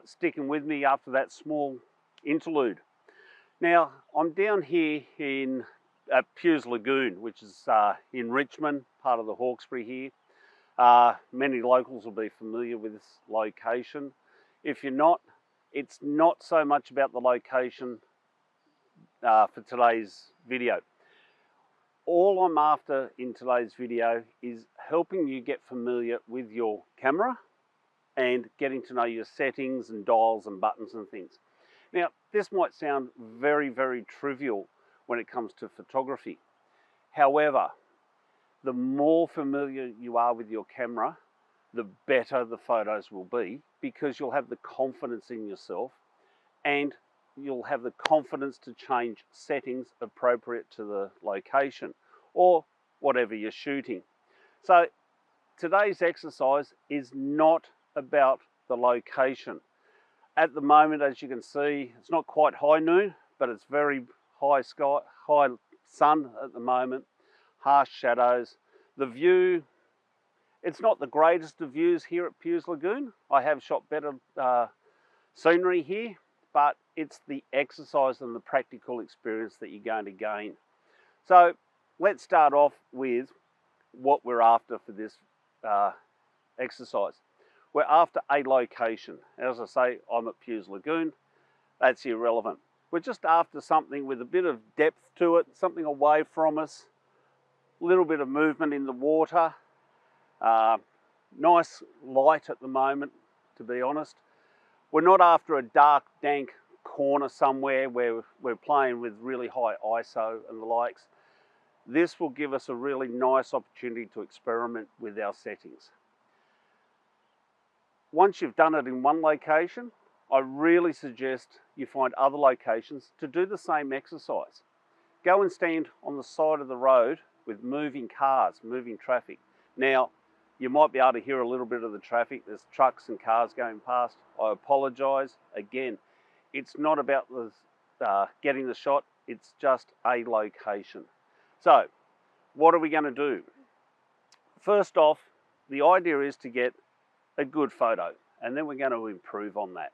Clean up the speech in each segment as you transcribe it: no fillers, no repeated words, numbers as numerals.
for sticking with me after that small interlude. Now, I'm down here at Pewes Lagoon, which is in Richmond, part of the Hawkesbury here. Many locals will be familiar with this location. If you're not, it's not so much about the location for today's video. All I'm after in today's video is helping you get familiar with your camera and getting to know your settings and dials and buttons and things. Now, this might sound very, very trivial when it comes to photography. However, the more familiar you are with your camera, the better the photos will be, because you'll have the confidence in yourself and you'll have the confidence to change settings appropriate to the location or whatever you're shooting. So today's exercise is not about the location. At the moment, as you can see, it's not quite high noon, but it's very high sky, high sun at the moment, harsh shadows. The view, it's not the greatest of views here at Pewes Lagoon. I have shot better scenery here, but it's the exercise and the practical experience that you're going to gain. So let's start off with what we're after for this exercise. We're after a location. As I say, I'm at Pewes Lagoon. That's irrelevant. We're just after something with a bit of depth to it, something away from us, a little bit of movement in the water. Nice light at the moment, to be honest. We're not after a dark, dank corner somewhere where we're playing with really high ISO and the likes. This will give us a really nice opportunity to experiment with our settings. Once you've done it in one location, I really suggest you find other locations to do the same exercise. Go and stand on the side of the road with moving cars, moving traffic. Now, you might be able to hear a little bit of the traffic. There's trucks and cars going past. I apologise. Again, it's not about getting the shot. It's just a location. So, what are we going to do? First off, the idea is to get a good photo, and then we're going to improve on that.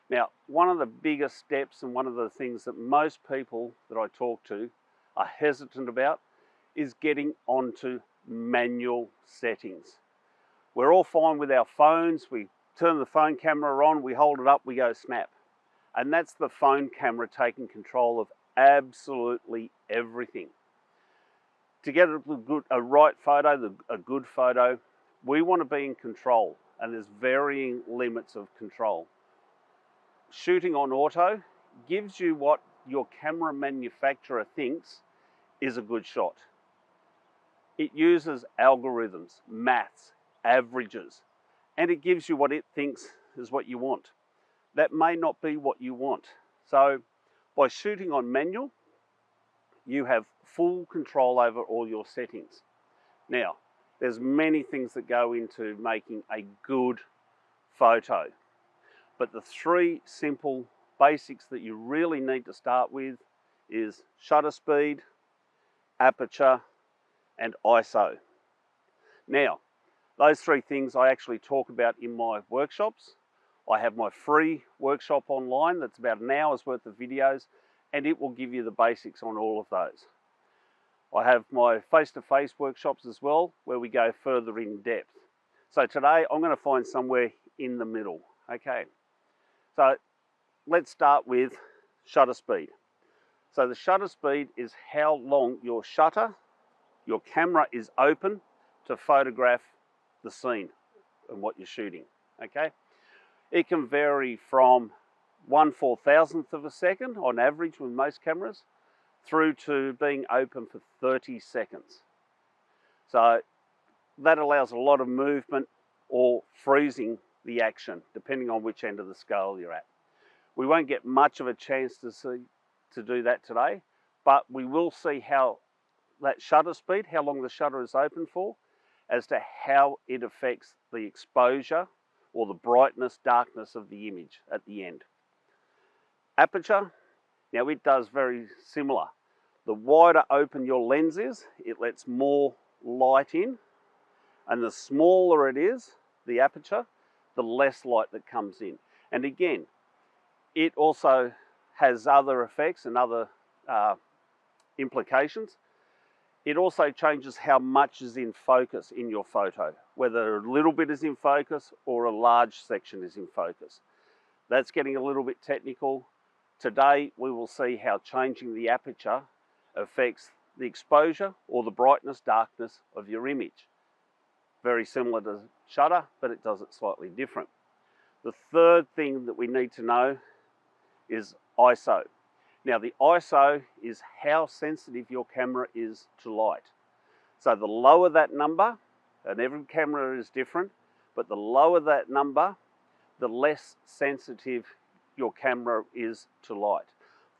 Now, one of the biggest steps and one of the things that most people that I talk to are hesitant about is getting onto manual settings. We're all fine with our phones. We turn the phone camera on, we hold it up, we go snap. And that's the phone camera taking control of absolutely everything. To get a right photo, a good photo, we want to be in control, and there's varying limits of control. Shooting on auto gives you what your camera manufacturer thinks is a good shot. It uses algorithms, maths, averages, and it gives you what it thinks is what you want. That may not be what you want. So by shooting on manual, you have full control over all your settings. Now, there's many things that go into making a good photo, but the three simple basics that you really need to start with is shutter speed, aperture, and ISO. Now, those three things I actually talk about in my workshops. I have my free workshop online that's about an hour's worth of videos, and it will give you the basics on all of those. I have my face-to-face workshops as well, where we go further in depth. So today I'm going to find somewhere in the middle. Okay, so let's start with shutter speed. So the shutter speed is how long your camera is open to photograph the scene and what you're shooting. Okay, it can vary from 1/4000th of a second on average with most cameras, through to being open for 30 seconds. So that allows a lot of movement or freezing the action, depending on which end of the scale you're at. We won't get much of a chance to do that today, but we will see how that shutter speed, how long the shutter is open for, as to how it affects the exposure or the brightness, darkness of the image at the end. Aperture, now it does very similar. The wider open your lens is, it lets more light in, and the smaller it is, the aperture, the less light that comes in. And again, it also has other effects and other implications. It also changes how much is in focus in your photo, whether a little bit is in focus or a large section is in focus. That's getting a little bit technical. Today we will see how changing the aperture affects the exposure or the brightness, darkness of your image. Very similar to shutter, but it does it slightly different. The third thing that we need to know is ISO. Now the ISO is how sensitive your camera is to light. So the lower that number, and every camera is different, but the lower that number, the less sensitive your camera is to light.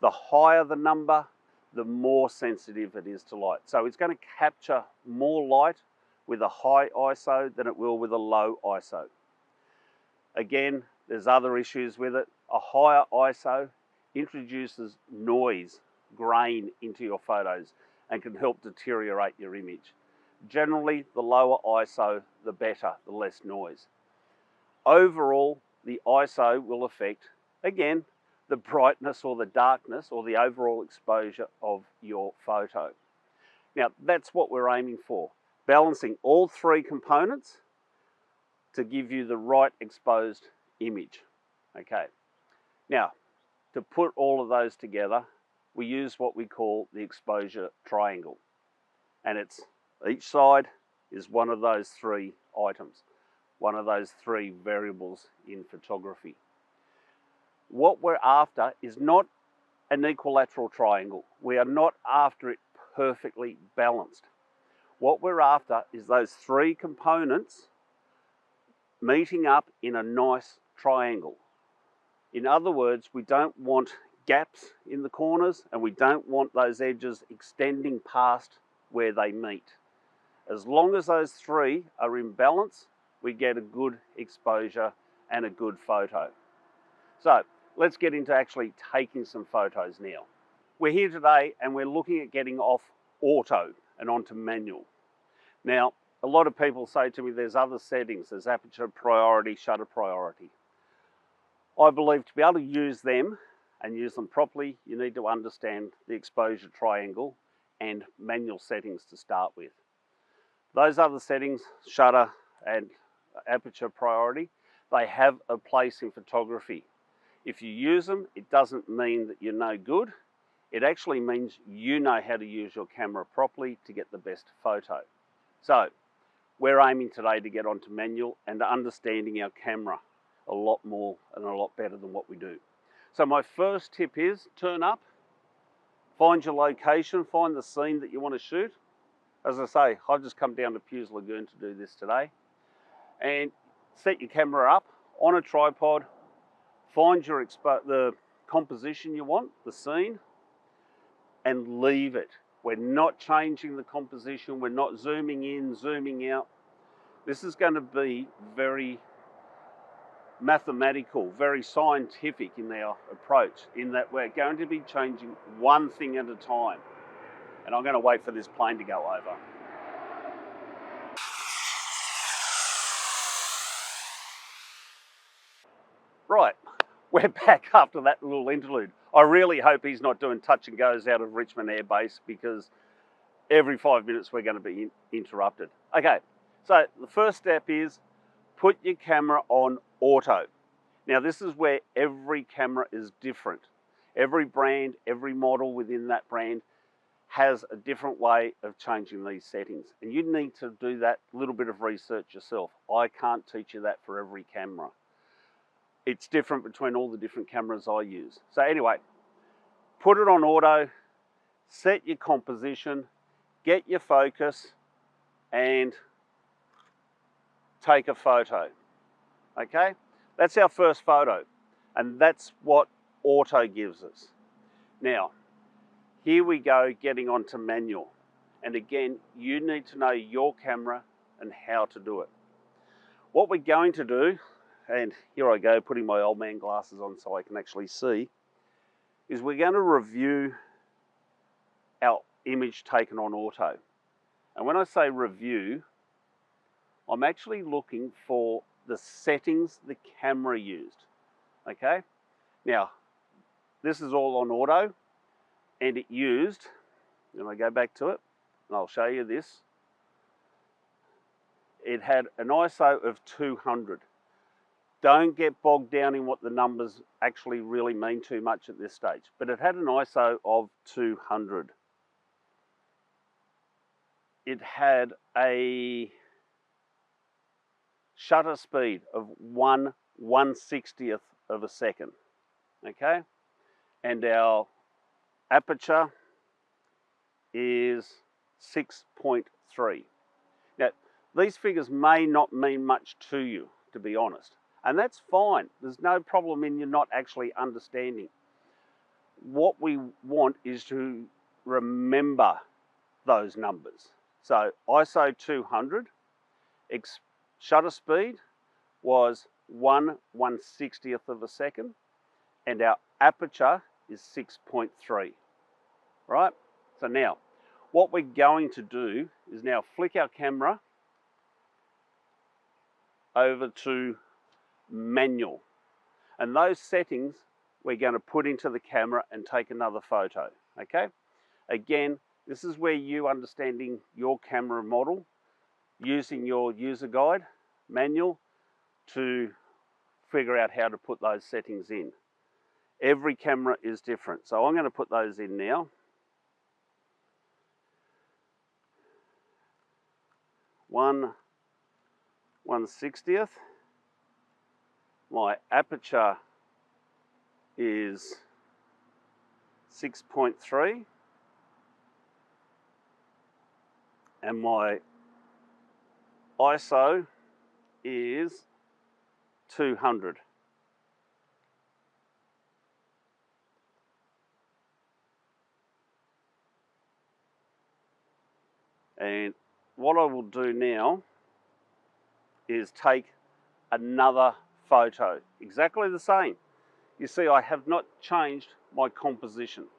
The higher the number, the more sensitive it is to light. So it's going to capture more light with a high ISO than it will with a low ISO. Again, there's other issues with it. A higher ISO introduces noise, grain into your photos and can help deteriorate your image. Generally, the lower ISO, the better, the less noise. Overall, the ISO will affect, again, the brightness or the darkness or the overall exposure of your photo. Now, that's what we're aiming for, balancing all three components to give you the right exposed image. Okay. Now, to put all of those together, we use what we call the exposure triangle. And it's each side is one of those three items, one of those three variables in photography. What we're after is not an equilateral triangle. We are not after it perfectly balanced. What we're after is those three components meeting up in a nice triangle. In other words, we don't want gaps in the corners and we don't want those edges extending past where they meet. As long as those three are in balance, we get a good exposure and a good photo. So let's get into actually taking some photos now. We're here today and we're looking at getting off auto and onto manual. Now, a lot of people say to me there's other settings, there's aperture priority, shutter priority. I believe to be able to use them and use them properly, you need to understand the exposure triangle and manual settings to start with. Those other settings, shutter and aperture priority, they have a place in photography. If you use them, it doesn't mean that you're no good. It actually means you know how to use your camera properly to get the best photo. So, we're aiming today to get onto manual and understanding our camera a lot more and a lot better than what we do. So my first tip is turn up, find your location, find the scene that you want to shoot. As I say, I've just come down to Pewes Lagoon to do this today. And set your camera up on a tripod, find your the composition you want, the scene, and leave it. We're not changing the composition, we're not zooming in, zooming out. This is going to be very mathematical, very scientific in our approach, in that we're going to be changing one thing at a time. And I'm going to wait for this plane to go over. Right, we're back after that little interlude. I really hope he's not doing touch and goes out of Richmond Air Base, because every 5 minutes we're going to be interrupted. Okay, so the first step is put your camera on auto. Now this is where every camera is different. Every brand, every model within that brand has a different way of changing these settings. And you need to do that little bit of research yourself. I can't teach you that for every camera. It's different between all the different cameras I use. So anyway, put it on auto, set your composition, get your focus, and take a photo. Okay? That's our first photo, and that's what auto gives us. Now, here we go, getting onto manual. And again, you need to know your camera and how to do it. What we're going to do, and here I go, putting my old man glasses on so I can actually see, is we're going to review our image taken on auto. And when I say review, I'm actually looking for the settings the camera used. Okay, now this is all on auto, and it used, and I go back to it, and I'll show you this. It had an ISO of 200. Don't get bogged down in what the numbers actually really mean too much at this stage, but it had an ISO of 200. It had a shutter speed of 1/160th of a second, okay? And our aperture is 6.3. Now, these figures may not mean much to you, to be honest, and that's fine. There's no problem in you not actually understanding. What we want is to remember those numbers. So ISO 200, shutter speed was 1/160th of a second, and our aperture is 6.3, right? So now, what we're going to do is now flick our camera over to manual. And those settings we're going to put into the camera and take another photo, okay? Again, this is where you understanding your camera model, using your user guide manual to figure out how to put those settings in. Every camera is different, so I'm going to put those in now. 1/160th. My aperture is 6.3, and my ISO is 200. And what I will do now is take another photo, exactly the same. You see, I have not changed my composition,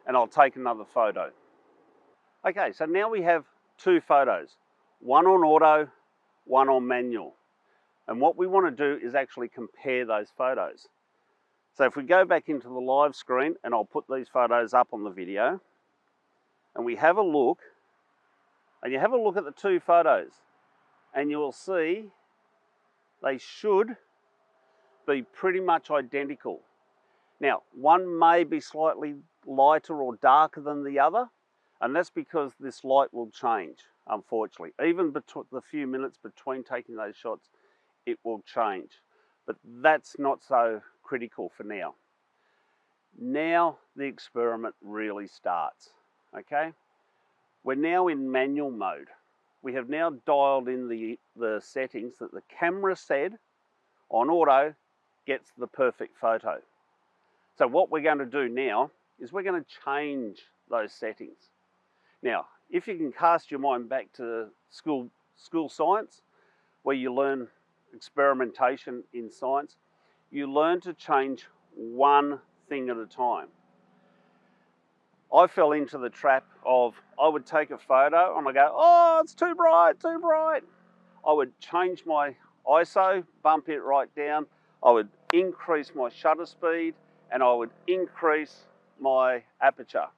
and I'll take another photo. Okay, so now we have two photos, one on auto, one on manual. And what we want to do is actually compare those photos. So if we go back into the live screen, and I'll put these photos up on the video, and we have a look, and you have a look at the two photos, and you will see they should be pretty much identical. Now, one may be slightly lighter or darker than the other, and that's because this light will change, unfortunately. Even between the few minutes between taking those shots, it will change. But that's not so critical for now. Now the experiment really starts, okay? We're now in manual mode. We have now dialed in the settings that the camera said on auto gets the perfect photo. So what we're going to do now is we're going to change those settings. Now, if you can cast your mind back to school science, where you learn experimentation in science, you learn to change one thing at a time. I fell into the trap of, I would take a photo and I go, oh, it's too bright, too bright. I would change my ISO, bump it right down. I would increase my shutter speed, and I would increase my aperture.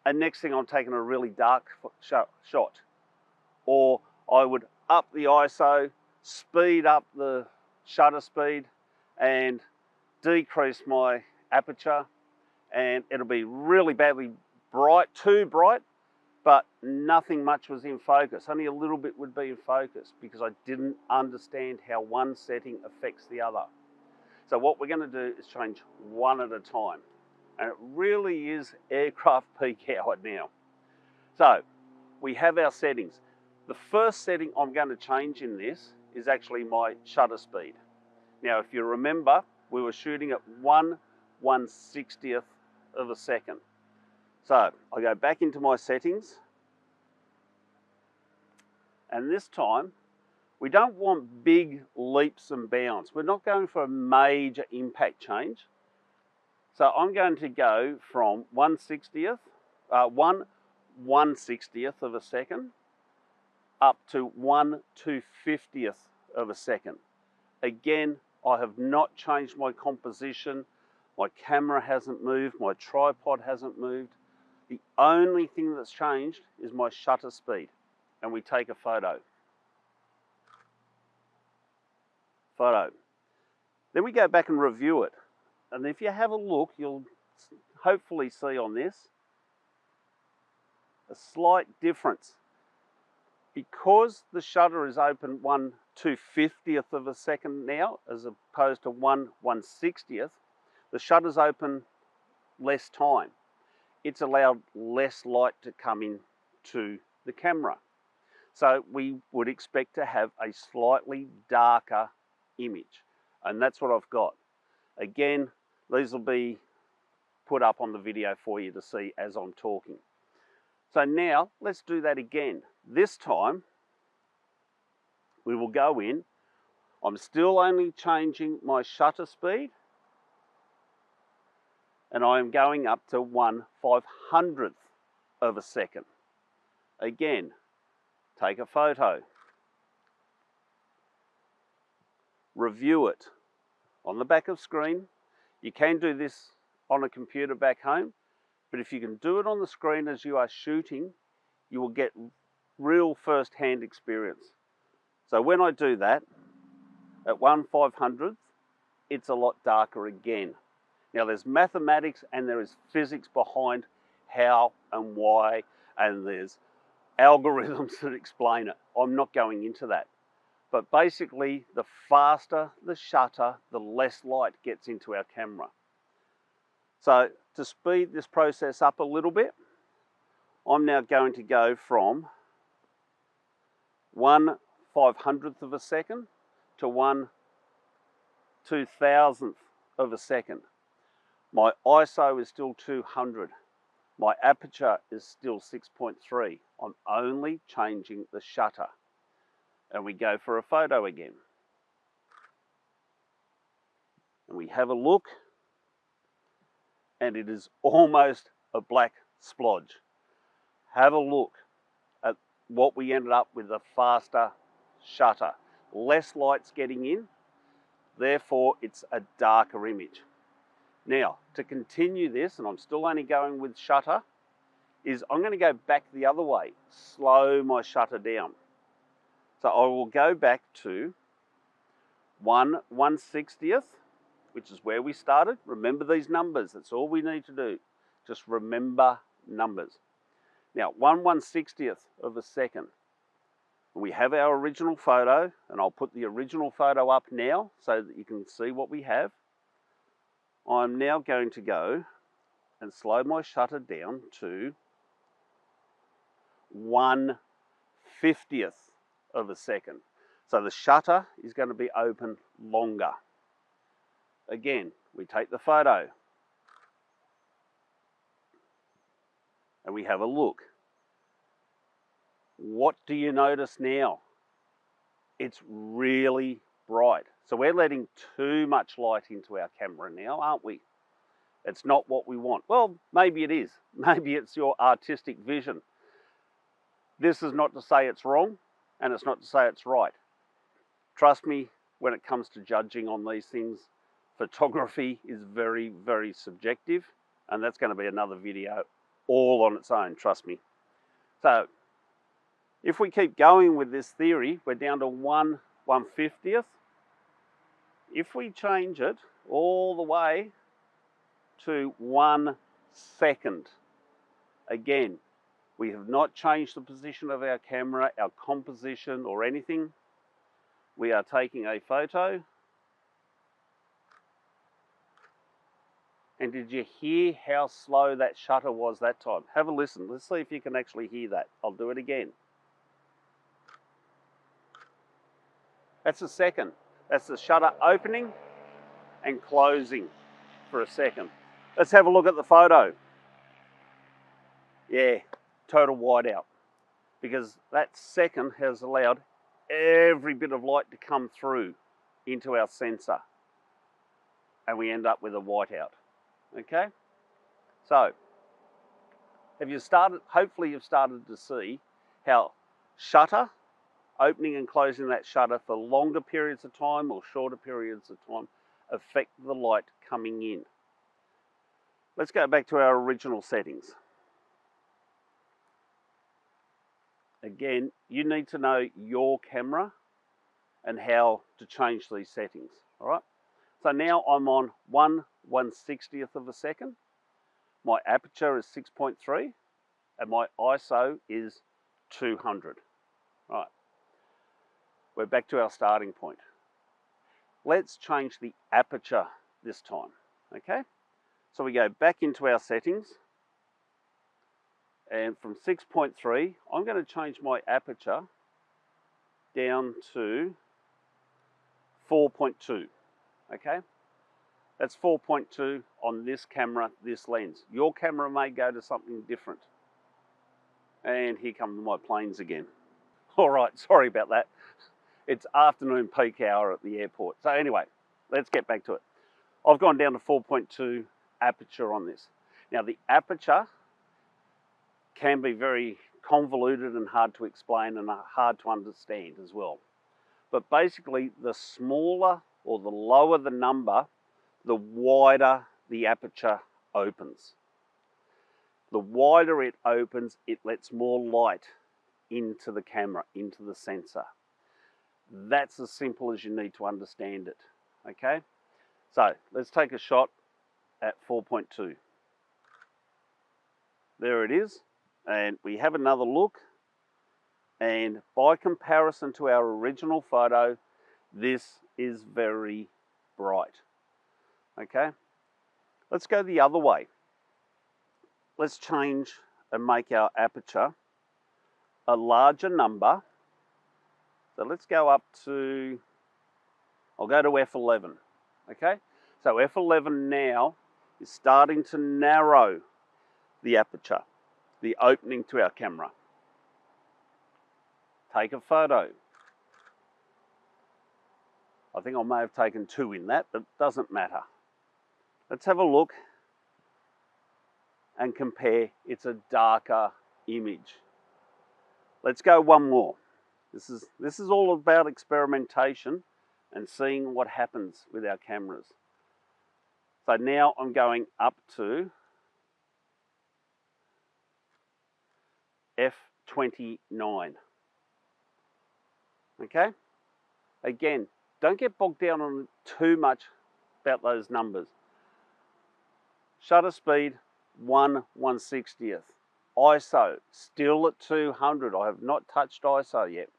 And next thing, I'm taking a really dark shot. Or I would up the ISO, speed up the shutter speed, and decrease my aperture, and it'll be really badly bright, too bright, but nothing much was in focus. Only a little bit would be in focus because I didn't understand how one setting affects the other. So what we're going to do is change one at a time. And it really is aircraft peak hour now. So we have our settings. The first setting I'm going to change in this is actually my shutter speed. Now, if you remember, we were shooting at 1/160th of a second. So I go back into my settings, and this time we don't want big leaps and bounds. We're not going for a major impact change. So I'm going to go from 1/160th of a second up to 1/250th of a second. Again, I have not changed my composition. My camera hasn't moved, my tripod hasn't moved. The only thing that's changed is my shutter speed. And we take a photo. Photo. Then we go back and review it. And if you have a look, you'll hopefully see on this a slight difference. Because the shutter is open 1/250th of a second now, as opposed to 1/160th, the shutter's open less time. It's allowed less light to come in to the camera. So we would expect to have a slightly darker image. And that's what I've got. Again, these will be put up on the video for you to see as I'm talking. So now let's do that again. This time we will go in. I'm still only changing my shutter speed, and I am going up to 1/500th of a second. Again, take a photo. Review it on the back of screen. You can do this on a computer back home, but if you can do it on the screen as you are shooting, you will get real first-hand experience. So when I do that, at 1/500th, it's a lot darker again. Now there's mathematics and there is physics behind how and why, and there's algorithms that explain it. I'm not going into that. But basically, the faster the shutter, the less light gets into our camera. So to speed this process up a little bit, I'm now going to go from 1/500th of a second to 1/2000th of a second. My ISO is still 200. My aperture is still 6.3. I'm only changing the shutter. And we go for a photo again. And we have a look, and it is almost a black splodge. Have a look at what we ended up with, a faster shutter. Less light's getting in, therefore it's a darker image. Now, to continue this, and I'm still only going with shutter, is I'm going to go back the other way, slow my shutter down. So I will go back to 1/160th, which is where we started. Remember these numbers, that's all we need to do. Just remember numbers. Now, 1/160th of a second. We have our original photo, and I'll put the original photo up now so that you can see what we have. I'm now going to go and slow my shutter down to 1/50th of a second. So the shutter is going to be open longer. Again, we take the photo and we have a look. What do you notice now? It's really bright. So we're letting too much light into our camera now, aren't we? It's not what we want. Well, maybe it is. Maybe it's your artistic vision. This is not to say it's wrong, and it's not to say it's right. Trust me, when it comes to judging on these things, photography is very, very subjective, and that's going to be another video all on its own, trust me. So, if we keep going with this theory, we're down to 1/150th. If we change it all the way to 1 second, again, we have not changed the position of our camera, our composition, or anything. We are taking a photo. And did you hear how slow that shutter was that time? Have a listen. Let's see if you can actually hear that. I'll do it again. That's a second. That's the shutter opening and closing for a second. Let's have a look at the photo. Yeah, total whiteout. Because that second has allowed every bit of light to come through into our sensor. And we end up with a whiteout. Okay? So, have you started, hopefully you've started to see how shutter opening and closing that shutter for longer periods of time or shorter periods of time affect the light coming in. Let's go back to our original settings. Again, you need to know your camera and how to change these settings, all right? So now I'm on 1/160th of a second. My aperture is 6.3 and my ISO is 200. All right, we're back to our starting point. Let's change the aperture this time, okay? So we go back into our settings, and from 6.3, I'm going to change my aperture down to 4.2, okay? That's 4.2 on this camera, this lens. Your camera may go to something different. And here come my planes again. All right, sorry about that. It's afternoon peak hour at the airport. So anyway, let's get back to it. I've gone down to 4.2 aperture on this. Now the aperture can be very convoluted and hard to explain and hard to understand as well. But basically, the smaller or the lower the number, the wider the aperture opens. The wider it opens, it lets more light into the camera, into the sensor. That's as simple as you need to understand it, okay? So let's take a shot at 4.2. There it is, and we have another look, and by comparison to our original photo, this is very bright, okay? Let's go the other way. Let's change and make our aperture a larger number. So let's go up to, I'll go to f11, okay? So f11 now is starting to narrow the aperture, the opening to our camera. Take a photo. I think I may have taken 2 in that, but it doesn't matter. Let's have a look and compare. It's a darker image. Let's go one more. This is all about experimentation and seeing what happens with our cameras. So now I'm going up to f29. Okay? Again, don't get bogged down on too much about those numbers. Shutter speed, 1/160th. ISO, still at 200. I have not touched ISO yet.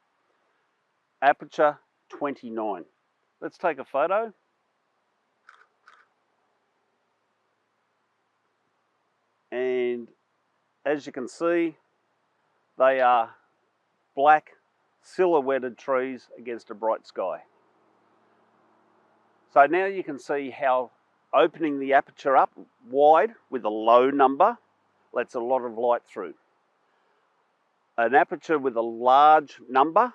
Aperture, 29. Let's take a photo. And as you can see, they are black silhouetted trees against a bright sky. So now you can see how opening the aperture up wide with a low number lets a lot of light through. An aperture with a large number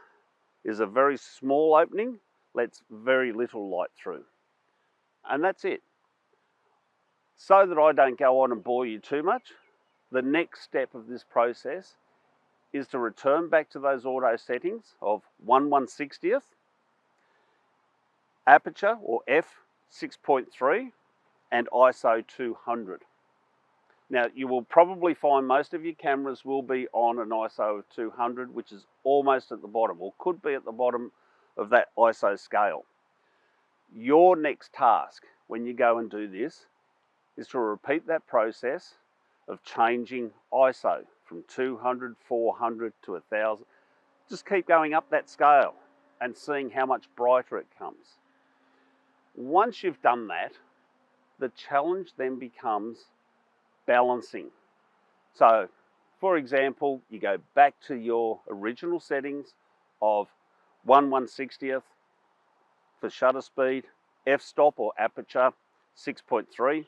is a very small opening, lets very little light through. And that's it. So that I don't go on and bore you too much, the next step of this process is to return back to those auto settings of 1/160th, aperture or f6.3, and ISO 200. Now you will probably find most of your cameras will be on an ISO of 200, which is almost at the bottom, or could be at the bottom of that ISO scale. Your next task when you go and do this is to repeat that process of changing ISO from 200, 400 to 1000. Just keep going up that scale and seeing how much brighter it comes. Once you've done that, the challenge then becomes balancing. So, for example, you go back to your original settings of 1/160th for shutter speed, f-stop or aperture 6.3,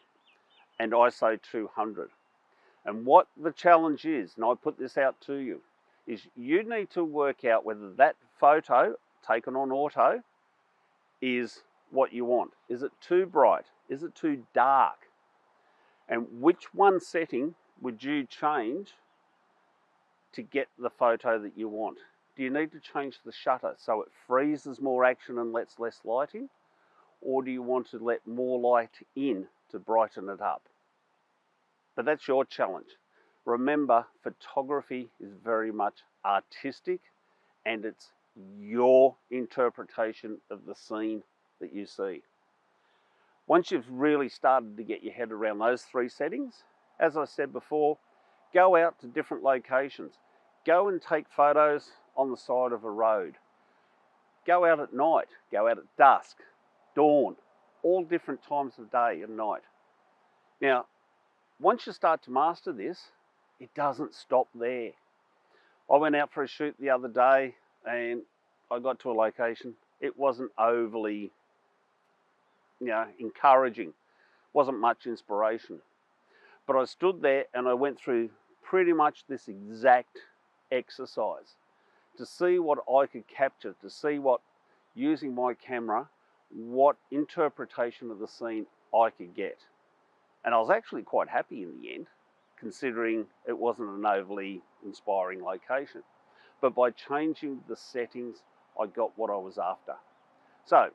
and ISO 200. And what the challenge is, and I put this out to you, is you need to work out whether that photo taken on auto is what you want. Is it too bright? Is it too dark? And which one setting would you change to get the photo that you want? Do you need to change the shutter so it freezes more action and lets less light in? Or do you want to let more light in to brighten it up? But that's your challenge. Remember, photography is very much artistic, and it's your interpretation of the scene that you see. Once you've really started to get your head around those three settings, as I said before, go out to different locations. Go and take photos on the side of a road. Go out at night, go out at dusk, dawn, all different times of day and night. Now, once you start to master this, it doesn't stop there. I went out for a shoot the other day and I got to a location. It wasn't overly, encouraging. Wasn't much inspiration. But I stood there and I went through pretty much this exact exercise to see what I could capture, to see what, using my camera, what interpretation of the scene I could get. And I was actually quite happy in the end, considering it wasn't an overly inspiring location. But by changing the settings, I got what I was after. So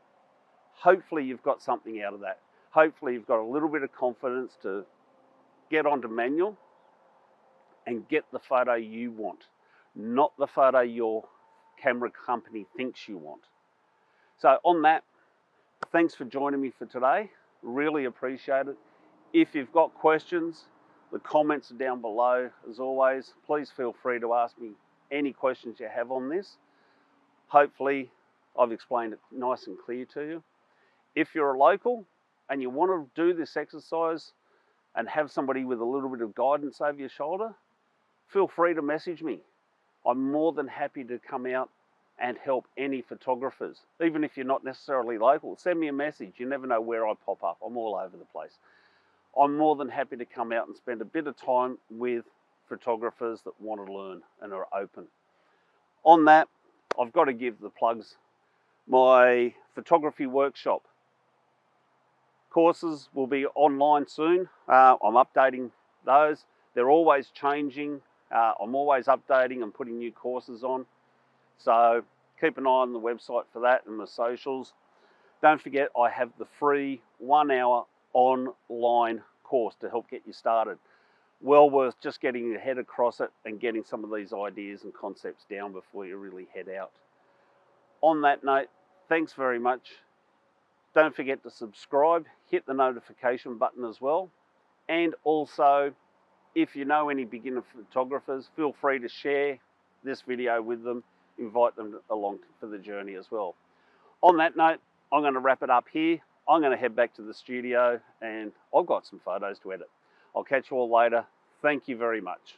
hopefully you've got something out of that. Hopefully you've got a little bit of confidence to get onto manual and get the photo you want, not the photo your camera company thinks you want. So on that, thanks for joining me for today. Really appreciate it. If you've got questions, the comments are down below. As always, please feel free to ask me any questions you have on this. Hopefully I've explained it nice and clear to you. If you're a local and you want to do this exercise and have somebody with a little bit of guidance over your shoulder, feel free to message me. I'm more than happy to come out and help any photographers. Even if you're not necessarily local, send me a message. You never know where I pop up. I'm all over the place. I'm more than happy to come out and spend a bit of time with photographers that want to learn and are open. On that, I've got to give the plugs. My photography workshop courses will be online soon. I'm updating those. They're always changing. I'm always updating and putting new courses on. So keep an eye on the website for that and the socials. Don't forget, I have the free 1 hour online course to help get you started. Well worth just getting your head across it and getting some of these ideas and concepts down before you really head out. On that note, thanks very much. Don't forget to subscribe, hit the notification button as well. And also, if you know any beginner photographers, feel free to share this video with them, invite them along for the journey as well. On that note, I'm going to wrap it up here. I'm going to head back to the studio and I've got some photos to edit. I'll catch you all later. Thank you very much.